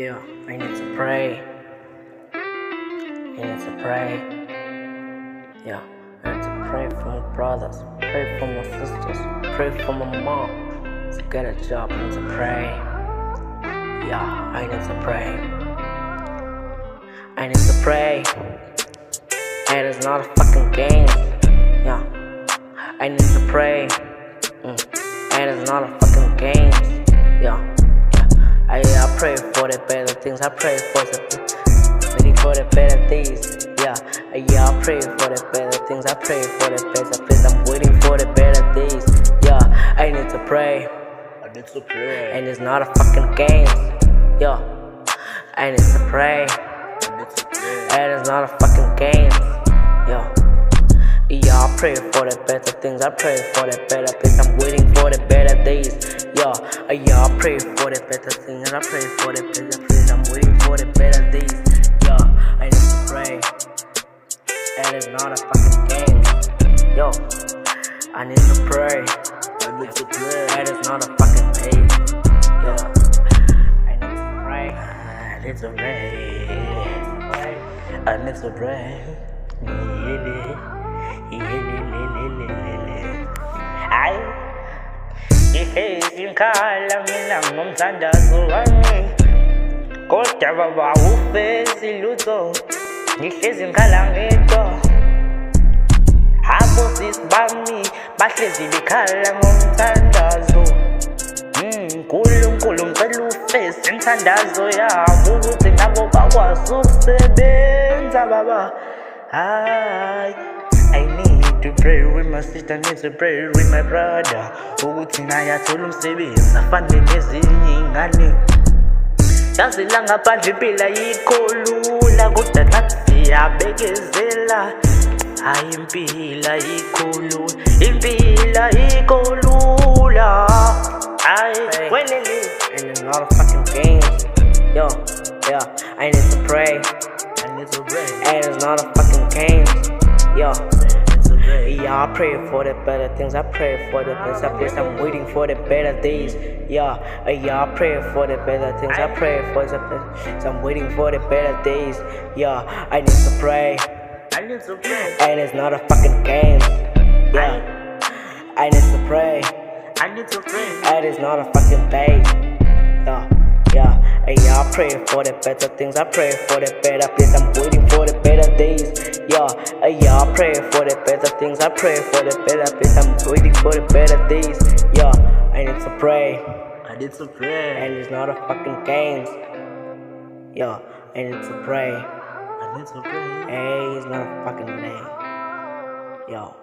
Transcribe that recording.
Yeah, I need to pray. I need to pray. Yeah, I need to pray for my brothers, pray for my sisters, pray for my mom to get a job. I need to pray. Yeah, I need to pray. I need to pray. It is not a fucking game. Yeah, I need to pray. It is not a fucking game. Yeah. I pray for the better things. I pray for the better things. Yeah, I pray for the better things. I pray for the better things. I'm waiting for the better days. Yeah, I need to pray. I need to pray. And it's not a fucking game. Yeah, I need to pray. I need to pray. And it's not a fucking game. Yeah. Yeah, I pray for the better things. I pray for the better things. I'm waiting for the better days. Yeah, I pray for the better things. And I pray for the better things. I'm waiting for the better days. Yeah, I need to pray. And it's not a fucking game. Yo, I need to pray. I need to pray. And it's not a fucking game. Yeah, I need to pray. I need to pray. I need to pray. Ay, ngikhala mina ngomthandazo wami, kodwa baba ufesi lutho, ngihlezi ngikhala ngedwa. Abo sis bami bahlezi bekhala ngomthandazo. Nkulunkulu ngicela ufesi imthandazo yabo ukuthi nabo bakwazi ukusebenza baba. I need to pray with my sister, I need to pray with my brother. Ukuthi naye athole umsebenzi afane nezinye ingane. Yazi la ngaphandle impilo ayikho lula, kodwa nathi siyabekezela. Hayi impilo ayikho lula, impilo ayikho lula. Hayi welele. And it's not a fucking game. Yo, yeah, I need to pray. I need to pray. And it's not a fucking game. Yo, yeah, I pray for the better things. I pray for the better days. I'm waiting for the better days. Yeah, I pray for the better things. I pray for the better things. I'm waiting for the better days. Yeah, I need to pray. I need to pray. And it's not a fucking game. Yeah, I need to pray. I need to pray. And it's not a fucking day. Yeah, I pray for the better things. I pray for the better place. I'm waiting for the better days. Yeah, I pray for the better things. I pray for the better place. I'm waiting for the better days. Yeah, I need to pray. I need to pray. And it's not a fucking game. Yeah, I need to pray. I need to pray. Hey, it's not a fucking name. Yo.